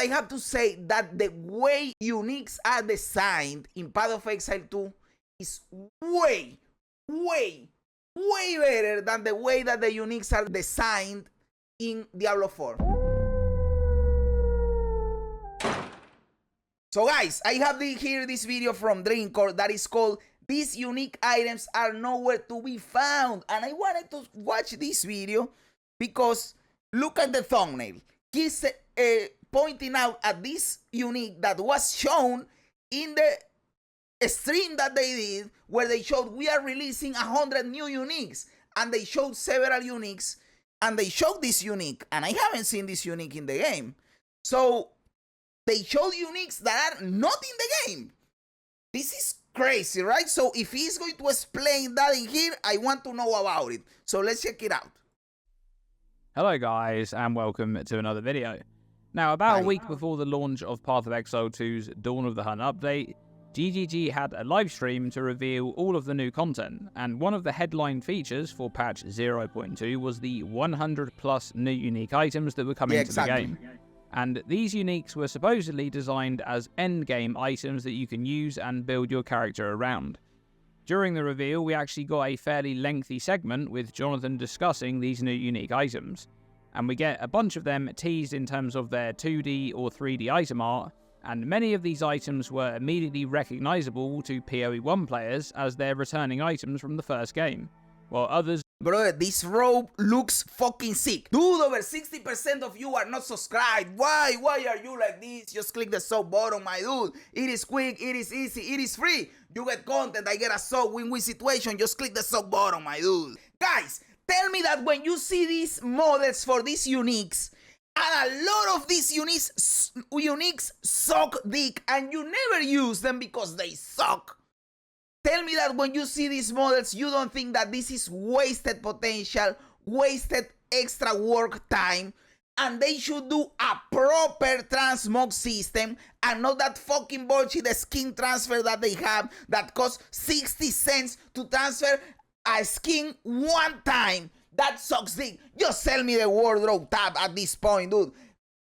I have to say that the way uniques are designed in Path of Exile 2 is way better than the way that the uniques are designed in Diablo 4. So guys, I have here this video from Dreamcore that is called "These Unique Items Are Nowhere to Be Found," and I wanted to watch this video because look at the thumbnail. He's pointing out at this unique that was shown in the stream that they did, where they showed we are releasing 100 new uniques, and they showed several uniques, and they showed this unique, and I haven't seen this unique in the game. So they showed uniques that are not in the game. This is crazy, right? So if he's going to explain that in here, I want to know about it. So let's check it out. Hello guys, and welcome to another video. Now, about a week before the launch of Path of Exile 2's Dawn of the Hunt update, GGG had a live stream to reveal all of the new content, and one of the headline features for patch 0.2 was the 100 plus new unique items that were coming to the game. And these uniques were supposedly designed as endgame items that you can use and build your character around. During the reveal, we actually got a fairly lengthy segment with Jonathan discussing these new unique items, and we get a bunch of them teased in terms of their 2D or 3D item art, and many of these items were immediately recognizable to PoE 1 players as their returning items from the first game, while others... Bro, this robe looks fucking sick. Dude, over 60% of you are not subscribed. Why are you like this? Just click the sub button, my dude. It is quick, it is easy, it is free. You get content, I get a sub, win-win situation. Just click the sub button, my dude. Guys, tell me that when you see these models for these uniques, and a lot of these uniques suck dick, and you never use them because they suck. Tell me that when you see these models, you don't think that this is wasted potential, wasted extra work time, and they should do a proper transmog system and not that fucking bullshit, the skin transfer that they have that costs 60 cents to transfer a skin one time. That sucks dick. Just sell me the wardrobe tab at this point, dude.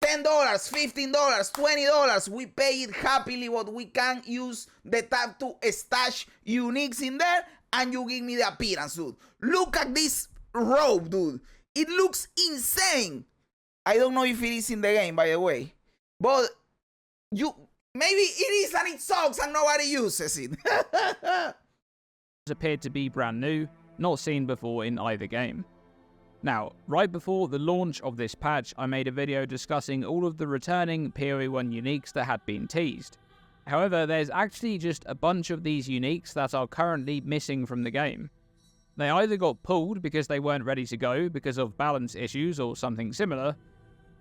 $10, $15, $20, we pay it happily, but we can use the tab to stash uniques in there, and you give me the appearance, dude. Look at this robe, dude. It looks insane. I don't know if it is in the game, by the way, but maybe it is and it sucks and nobody uses it. appeared to be brand new, not seen before in either game. Now, right before the launch of this patch, I made a video discussing all of the returning PoE 1 uniques that had been teased. However, there's actually just a bunch of these uniques that are currently missing from the game. They either got pulled because they weren't ready to go because of balance issues or something similar,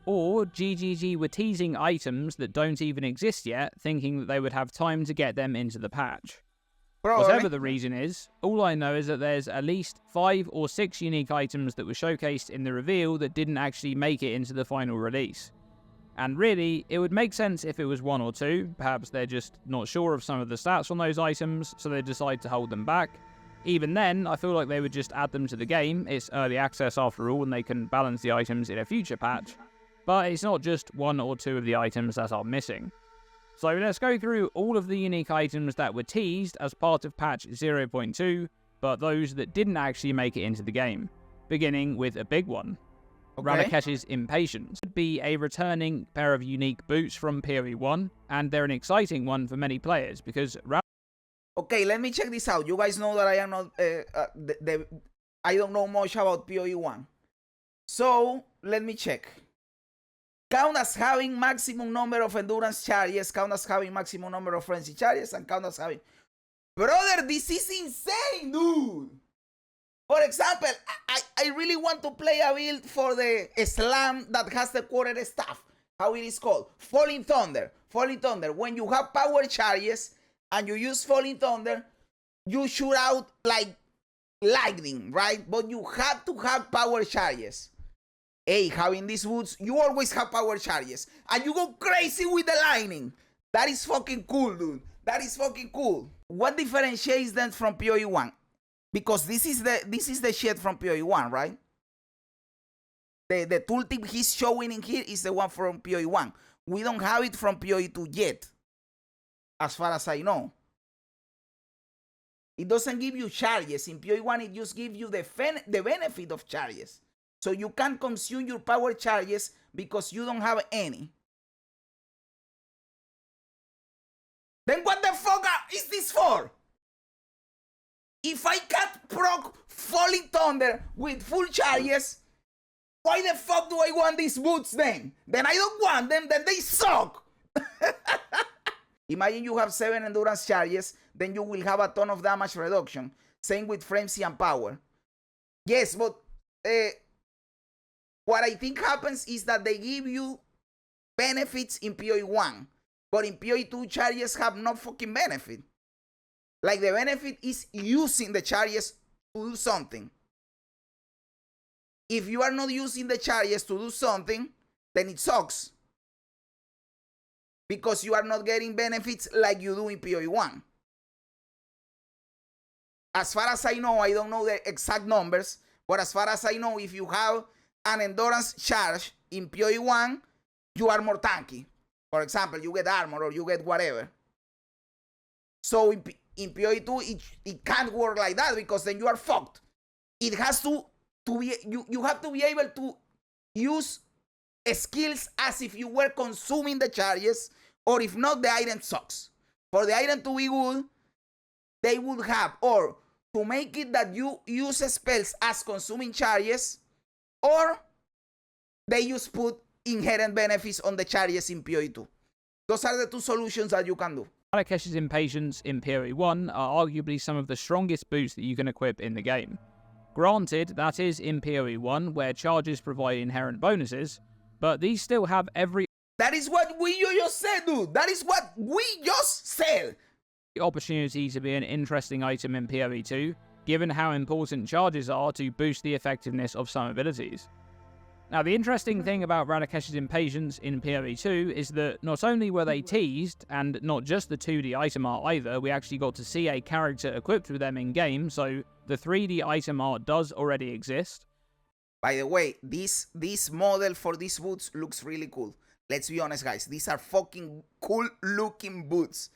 or GGG were teasing items that don't even exist yet, thinking that they would have time to get them into the patch. Whatever the reason is, all I know is that there's at least 5 or 6 unique items that were showcased in the reveal that didn't actually make it into the final release. And really, it would make sense if it was 1 or 2, perhaps they're just not sure of some of the stats on those items, so they decide to hold them back. Even then, I feel like they would just add them to the game. It's early access after all, and they can balance the items in a future patch. But it's not just 1 or 2 of the items that are missing. So let's go through all of the unique items that were teased as part of patch 0.2, but those that didn't actually make it into the game, beginning with a big one. Ralakesh's Impatience would be a returning pair of unique boots from PoE 1, and they're an exciting one for many players because Okay, let me check this out. You guys know that I am not, I don't know much about PoE 1. So, let me check. Count as having maximum number of endurance charges, count as having maximum number of frenzy charges, and count as having... Brother, this is insane, dude! For example, I really want to play a build for the slam that has the quarter staff. How it is called? Falling Thunder. Falling Thunder. When you have power charges and you use Falling Thunder, you shoot out like lightning, right? But you have to have power charges. Hey, having these boots, you always have power charges. And you go crazy with the lightning. That is fucking cool, dude. That is fucking cool. What differentiates them from PoE 1? Because this is the shit from PoE 1, right? The tooltip he's showing in here is the one from PoE 1. We don't have it from PoE 2 yet, as far as I know. It doesn't give you charges. In PoE 1, it just gives you the benefit of charges. So you can consume your power charges because you don't have any. Then what the fuck is this for? If I can't proc Falling Thunder with full charges, why the fuck do I want these boots then? Then I don't want them, then they suck. Imagine you have 7 endurance charges, then you will have a ton of damage reduction. Same with frenzy and power. Yes, but what I think happens is that they give you benefits in PoE 1, but in PoE 2 charges have no fucking benefit. Like the benefit is using the charges to do something. If you are not using the charges to do something, then it sucks. Because you are not getting benefits like you do in PoE 1. As far as I know, I don't know the exact numbers, but as far as I know, if you have an endurance charge in PoE 1, you are more tanky. For example, you get armor or you get whatever. So in PoE 2, it can't work like that because then you are fucked. It has to be, you have to be able to use skills as if you were consuming the charges, or if not, the item sucks. For the item to be good, they would have, or to make it that you use spells as consuming charges, or they just put inherent benefits on the charges in PoE 2. Those are the two solutions that you can do. Ralakesh's Impatience in PoE 1 are arguably some of the strongest boots that you can equip in the game. Granted, that is in PoE 1, where charges provide inherent bonuses, but these still have every... That is what we just said, dude. That is what we just said. ...opportunity to be an interesting item in PoE 2, given how important charges are to boost the effectiveness of some abilities. Now, the interesting thing about Ralakesh's Impatience in PoE 2 is that not only were they teased, and not just the 2D item art either, we actually got to see a character equipped with them in-game, so the 3D item art does already exist. By the way, this model for these boots looks really cool. Let's be honest, guys. These are fucking cool-looking boots.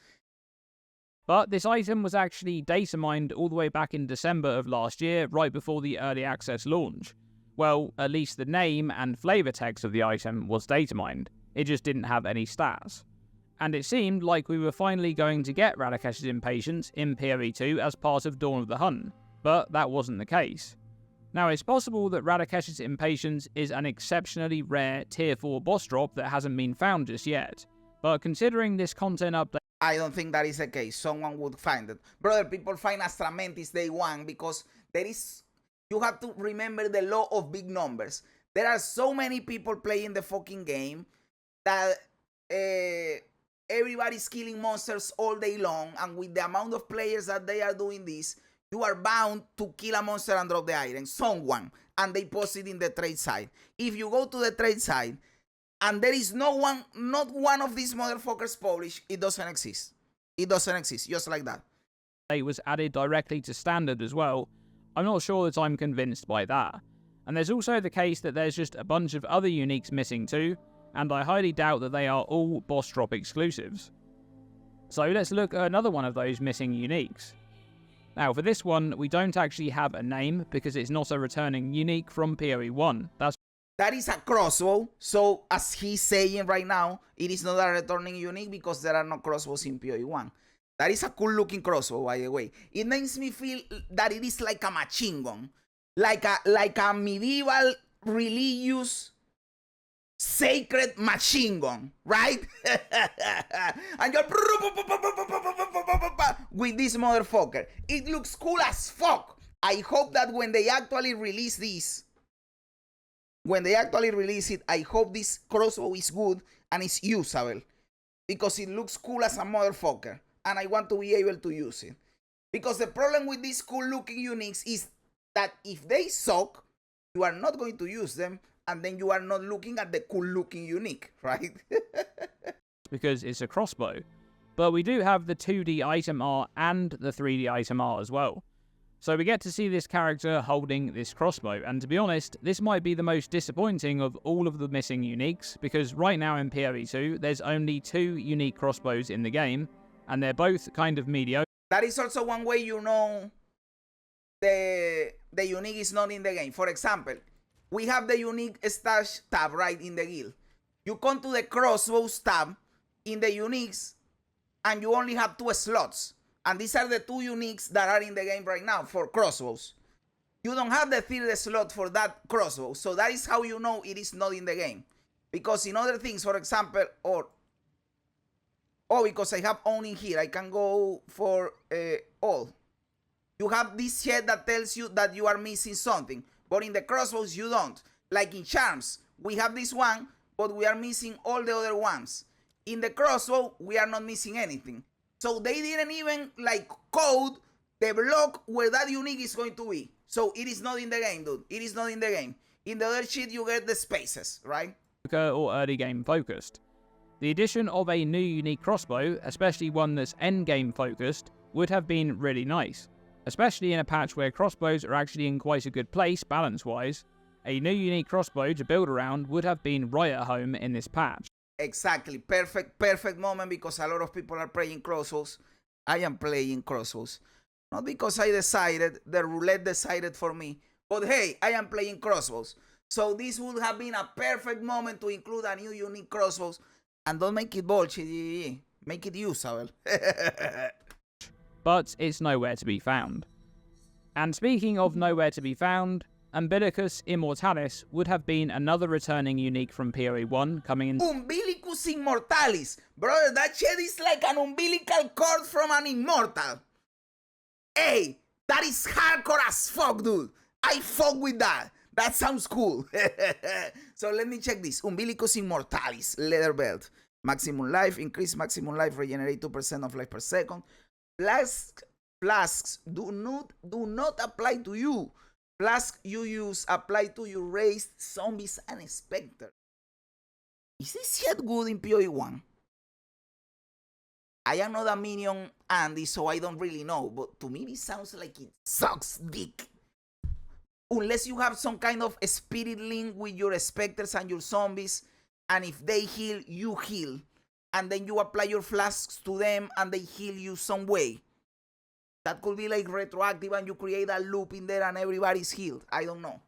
But this item was actually data mined all the way back in December of last year, right before the early access launch. Well, at least the name and flavor text of the item was data mined. It just didn't have any stats. And it seemed like we were finally going to get Ralakesh's Impatience in PoE 2 as part of Dawn of the Hun, but that wasn't the case. Now, it's possible that Ralakesh's Impatience is an exceptionally rare tier 4 boss drop that hasn't been found just yet, but considering this content update, I don't think that is the case. Someone would find it. Brother, people find Astra Mantis day 1 because there is... You have to remember the law of big numbers. There are so many people playing the fucking game that everybody's killing monsters all day long, and with the amount of players that they are doing this, you are bound to kill a monster and drop the item. Someone, and they post it in the trade side. If you go to the trade side and there is not one of these motherfuckers published, it doesn't exist. It doesn't exist, just like that. It was added directly to standard as well. I'm not sure that I'm convinced by that. And there's also the case that there's just a bunch of other uniques missing too, and I highly doubt that they are all boss drop exclusives. So let's look at another one of those missing uniques. Now for this one, we don't actually have a name because it's not a returning unique from PoE 1. That is a crossbow, so as he's saying right now, it is not a returning unique because there are no crossbows in PoE 1. That is a cool looking crossbow, by the way. It makes me feel that it is like a machine gun. Like a medieval religious sacred machine gun, right? And you're with this motherfucker. It looks cool as fuck. I hope that when they actually release this, I hope this crossbow is good and it's usable. Because it looks cool as a motherfucker. And I want to be able to use it. Because the problem with these cool looking uniques is that if they suck, you are not going to use them, and then you are not looking at the cool looking unique, right? Because it's a crossbow. But we do have the 2D item art and the 3D item art as well. So we get to see this character holding this crossbow, and to be honest, this might be the most disappointing of all of the missing uniques, because right now in PoE 2, there's only 2 unique crossbows in the game, and they're both kind of mediocre. That is also one way you know the unique is not in the game. For example, we have the unique stash tab right in the guild. You come to the crossbows tab in the uniques, and you only have 2 slots. And these are the 2 uniques that are in the game right now for crossbows. You don't have the 3rd slot for that crossbow. So that is how you know it is not in the game. Because in other things, for example, because I have only here, I can go for all. You have this head that tells you that you are missing something. But in the crossbows, you don't. Like in charms, we have this one, but we are missing all the other ones. In the crossbow, we are not missing anything. So they didn't even like code the block where that unique is going to be. So it is not in the game, dude. It is not in the game. In the other shit, you get the spaces, right? Or early game focused. The addition of a new unique crossbow, especially one that's end game focused, would have been really nice. Especially in a patch where crossbows are actually in quite a good place balance wise. A new unique crossbow to build around would have been right at home in this patch. Exactly. Perfect moment, because a lot of people are playing crossbows. I am playing crossbows. Not because I decided, the roulette decided for me. But hey, I am playing crossbows. So this would have been a perfect moment to include a new unique crossbows. And don't make it bullshit. Make it usable. But it's nowhere to be found. And speaking of nowhere to be found, Umbilicus Immortalis would have been another returning unique from PoE 1 coming in. Umbilicus Immortalis. Brother, that shit is like an umbilical cord from an immortal. Hey, that is hardcore as fuck, dude. I fuck with that. That sounds cool. So let me check this. Umbilicus Immortalis, leather belt. Maximum life, increase maximum life, regenerate 2% of life per second. Flasks do not apply to you. Flask you use apply to your raised zombies and specters. Is this yet good in PoE 1? I am not a minion Andy, so I don't really know, but to me it sounds like it sucks dick. Unless you have some kind of spirit link with your specters and your zombies, and if they heal, you heal. And then you apply your flasks to them and they heal you some way. That could be like retroactive and you create a loop in there and everybody's healed. I don't know.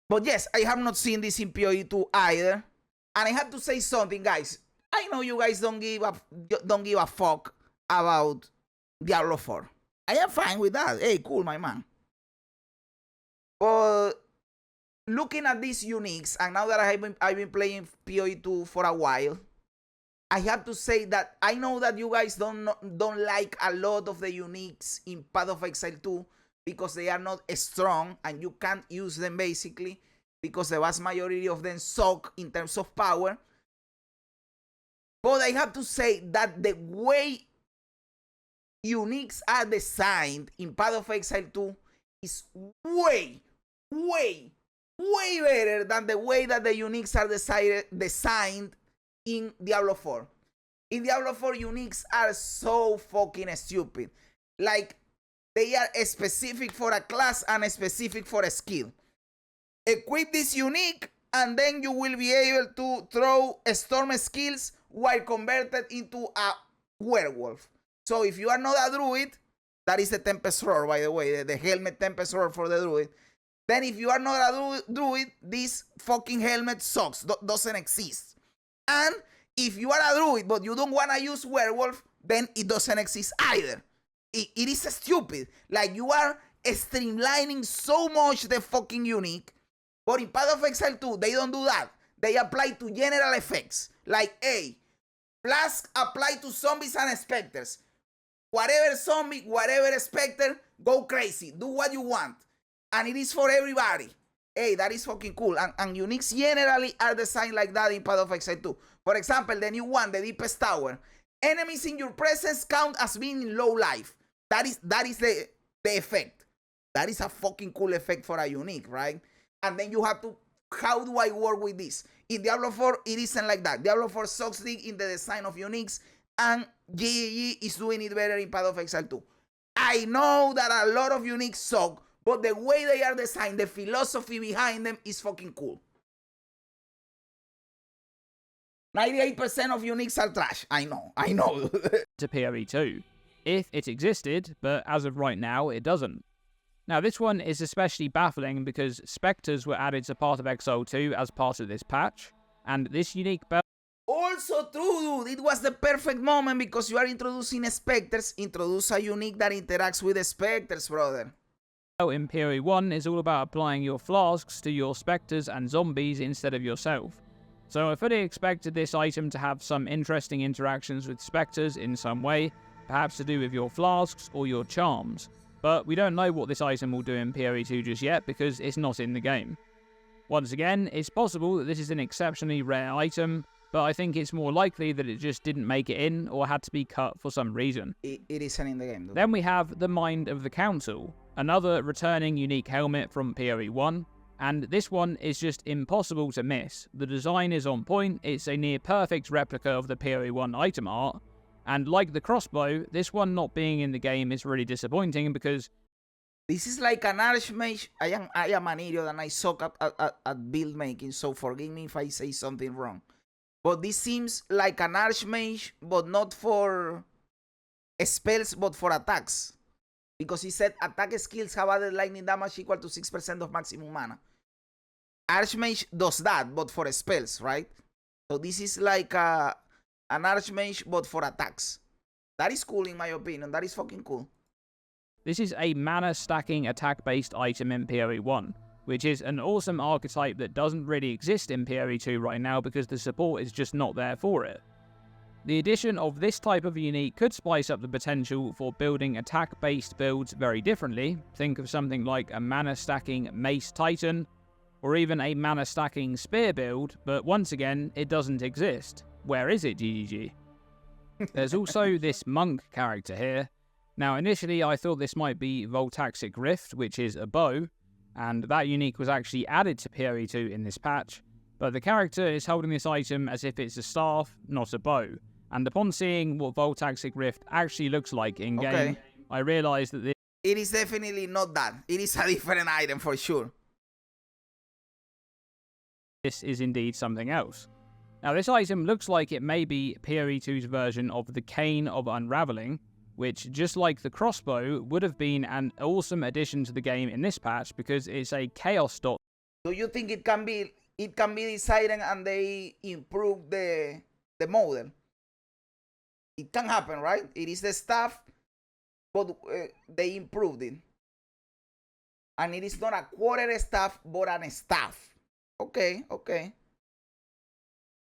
But yes, I have not seen this in PoE 2 either. And I have to say something, guys. I know you guys don't give a fuck about Diablo 4. I am fine with that. Hey, cool, my man. But looking at these uniques, and now that I've been playing PoE 2 for a while, I have to say that I know that you guys don't like a lot of the uniques in Path of Exile 2 because they are not strong and you can't use them basically because the vast majority of them suck in terms of power. But I have to say that the way uniques are designed in Path of Exile 2 is way better than the way that the uniques are designed in Diablo 4. In Diablo 4, uniques are so fucking stupid. Like, they are specific for a class and specific for a skill. Equip this unique, and then you will be able to throw storm skills while converted into a werewolf. So if you are not a druid, that is the Tempest Roar, by the way, the helmet Tempest Roar for the druid. Then if you are not a druid, this fucking helmet sucks, doesn't exist. And if you are a druid but you don't want to use werewolf, then it doesn't exist either. It is stupid. Like, you are streamlining so much the fucking unique. But in Path of Exile 2, they don't do that. They apply to general effects. Like, hey, flask apply to zombies and specters. Whatever zombie, whatever specter, go crazy. Do what you want. And it is for everybody. Hey, that is fucking cool. And uniques generally are designed like that in Path of Exile 2. For example, the new one, the Deepest Tower. Enemies in your presence count as being in low life. That is the effect. That is a fucking cool effect for a unique, right? And then you have to, how do I work with this? In Diablo 4, it isn't like that. Diablo 4 sucks dick in the design of uniques, and GGG is doing it better in Path of Exile 2. I know that a lot of uniques suck, but the way they are designed, the philosophy behind them is fucking cool. 98% of uniques are trash. I know. To PoE 2, if it existed, but as of right now, it doesn't. Now, this one is especially baffling because Spectres were added to Path of Exile 2 as part of this patch, and this unique belt also true, dude. It was the perfect moment because you are introducing Spectres. Introduce a unique that interacts with the Spectres, brother. In PoE 1 is all about applying your flasks to your Spectres and zombies instead of yourself. So I fully expected this item to have some interesting interactions with Spectres in some way, perhaps to do with your flasks or your charms. But we don't know what this item will do in PoE 2 just yet because it's not in the game. Once again, it's possible that this is an exceptionally rare item, but I think it's more likely that it just didn't make it in or had to be cut for some reason. It isn't in the game, dude. Then we have the Mind of the Council, another returning unique helmet from PoE 1, and this one is just impossible to miss. The design is on point, it's a near perfect replica of the PoE 1 item art, and like the crossbow, this one not being in the game is really disappointing because this is like an archmage. I am an idiot and I suck at build making, so forgive me if I say something wrong. But this seems like an archmage, but not for spells, but for attacks. Because he said attack skills have added lightning damage equal to 6% of maximum mana. Archmage does that, but for spells, right? So this is like an archmage, but for attacks. That is cool in my opinion. That is fucking cool. This is a mana stacking attack based item in PoE 1, which is an awesome archetype that doesn't really exist in PoE 2 right now because the support is just not there for it. The addition of this type of unique could spice up the potential for building attack based builds very differently. Think of something like a mana stacking Mace Titan, or even a mana stacking Spear build, but once again, it doesn't exist. Where is it, GGG? There's also this monk character here. Now initially I thought this might be Voltaxic Rift, which is a bow, and that unique was actually added to PoE 2 in this patch, but the character is holding this item as if it's a staff, not a bow, and upon seeing what Voltaxic Rift actually looks like in-game, I realised that it is definitely not that. It is a different item for sure. This is indeed something else. Now this item looks like it may be PoE 2's version of the Cane of Unraveling, which, just like the crossbow, would have been an awesome addition to the game in this patch because it's a chaos dot. Do you think it can be decided and they improve the model? It can happen, right? It is the staff, but they improved it. And it is not a quarter staff, but an staff. Okay.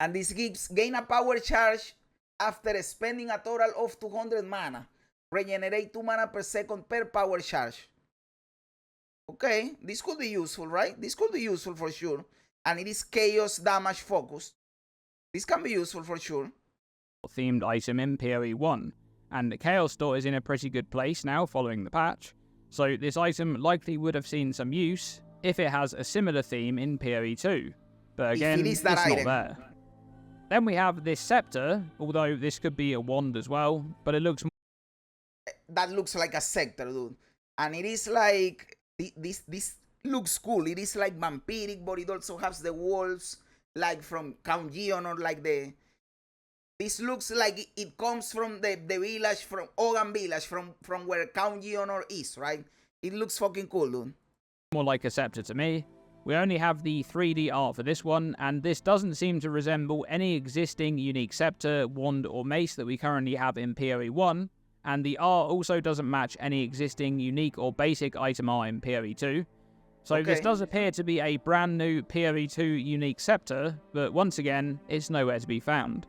And this gain a power charge after spending a total of 200 mana. Regenerate 2 mana per second per power charge. Okay, this could be useful, right? This could be useful for sure. And it is chaos damage focused. This can be useful for sure. Themed item in PoE 1. And the Chaos Dot is in a pretty good place now following the patch. So this item likely would have seen some use if it has a similar theme in PoE 2. But again, it's not there. Then we have this scepter, although this could be a wand as well, but it looks... That looks like a scepter, dude. And it is like... This looks cool. It is like vampiric, but it also has the walls like from Count Geonor, like the... This looks like it comes from the village, from Ogan village, from where Count Geonor is, right? It looks fucking cool, dude. More like a scepter to me. We only have the 3D art for this one, and this doesn't seem to resemble any existing unique scepter, wand, or mace that we currently have in PoE 1, and the art also doesn't match any existing unique or basic item art in PoE 2. So this does appear to be a brand new PoE 2 unique scepter, but once again, it's nowhere to be found.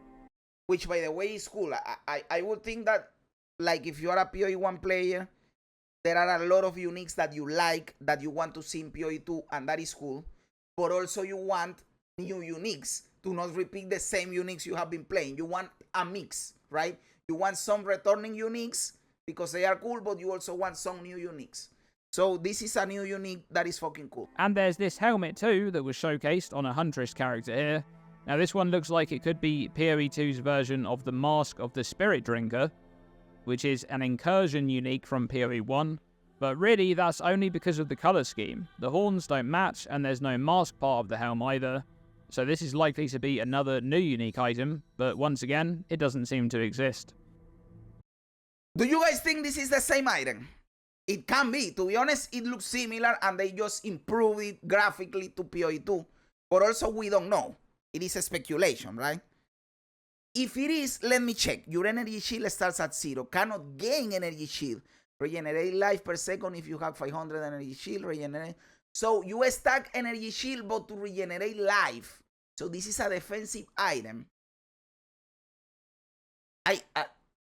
Which, by the way, is cool. I would think that, like, if you are a PoE 1 player, there are a lot of uniques that you like, that you want to see in PoE 2, and that is cool. But also you want new uniques, to not repeat the same uniques you have been playing. You want a mix, right? You want some returning uniques, because they are cool, but you also want some new uniques. So this is a new unique that is fucking cool. And there's this helmet too, that was showcased on a Huntress character here. Now this one looks like it could be PoE 2's version of the Mask of the Spirit Drinker. which is an incursion unique from PoE 1, but really that's only because of the colour scheme. The horns don't match and there's no mask part of the helm either, so this is likely to be another new unique item, but once again, it doesn't seem to exist. Do you guys think this is the same item? It can be. To be honest, it looks similar and they just improved it graphically to PoE 2. But also, we don't know. It is a speculation, right? If it is, let me check. Your energy shield starts at 0. Cannot gain energy shield. Regenerate life per second if you have 500 energy shield. Regenerate. So you stack energy shield, but to regenerate life. So this is a defensive item.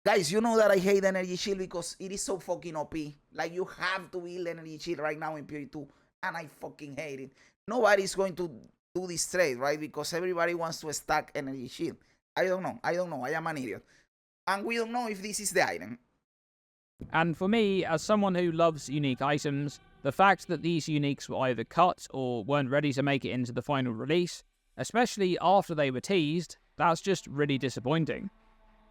Guys, you know that I hate energy shield because it is so fucking OP. Like, you have to build energy shield right now in PoE 2. And I fucking hate it. Nobody's going to do this trade, right? Because everybody wants to stack energy shield. I don't know. I am an idiot. And we don't know if this is the item. And for me, as someone who loves unique items, the fact that these uniques were either cut or weren't ready to make it into the final release, especially after they were teased, that's just really disappointing.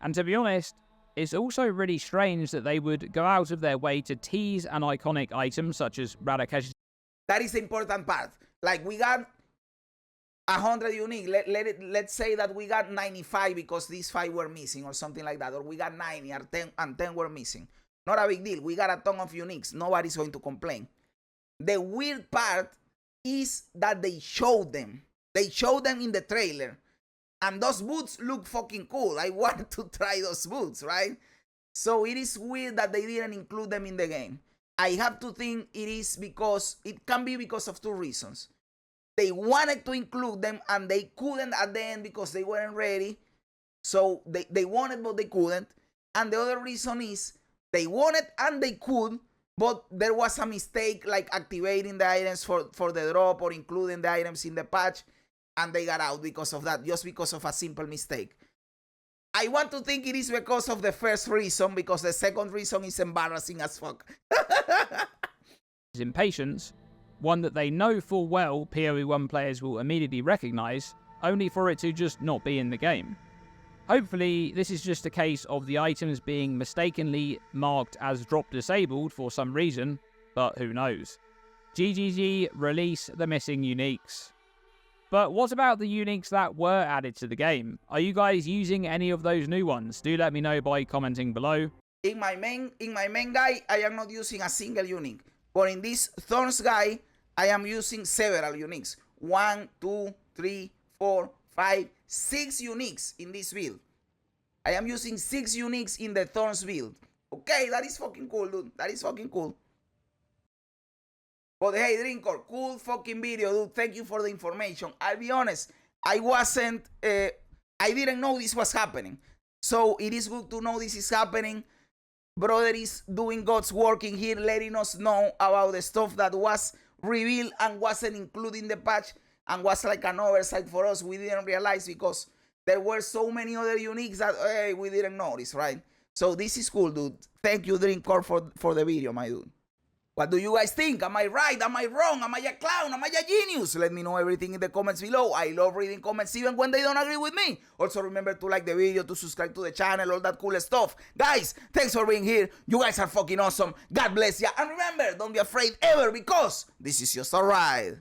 And to be honest, it's also really strange that they would go out of their way to tease an iconic item such as Ralakesh. That is the important part. Like, we got 100 unique. Let's say that we got 95 because these 5 were missing or something like that. Or we got 90 and 10 were missing. Not a big deal. We got a ton of uniques. Nobody's going to complain. The weird part is that they showed them. They showed them in the trailer. And those boots look fucking cool. I want to try those boots, right? So it is weird that they didn't include them in the game. I have to think it can be because of 2 reasons. They wanted to include them and they couldn't at the end because they weren't ready. So they wanted but they couldn't. And the other reason is they wanted and they could, but there was a mistake like activating the items for the drop or including the items in the patch. And they got out because of that, just because of a simple mistake. I want to think it is because of the first reason, because the second reason is embarrassing as fuck. Impatience, one that they know full well PoE 1 players will immediately recognise, only for it to just not be in the game. Hopefully, this is just a case of the items being mistakenly marked as drop disabled for some reason, but who knows. GGG, release the missing uniques. But what about the uniques that were added to the game? Are you guys using any of those new ones? Do let me know by commenting below. In my main guy, I am not using a single unique. But in this Thorns guy, I am using several uniques. 1, 2, 3, 4, 5, 6 uniques in this build. I am using 6 uniques in the Thorns build. Okay, that is fucking cool, dude. That is fucking cool. But hey, Drinker, cool fucking video, dude. Thank you for the information. I'll be honest, I didn't know this was happening. So it is good to know this is happening. Brother is doing God's work in here, letting us know about the stuff that was revealed and wasn't included in the patch and was like an oversight for us. We didn't realize because there were so many other uniques that hey, we didn't notice, right? So this is cool, dude. Thank you, Drinker, for the video, my dude. What do you guys think? Am I right? Am I wrong? Am I a clown? Am I a genius? Let me know everything in the comments below. I love reading comments even when they don't agree with me. Also remember to like the video, to subscribe to the channel, all that cool stuff. Guys, thanks for being here. You guys are fucking awesome. God bless ya. And remember, don't be afraid ever because this is just a ride.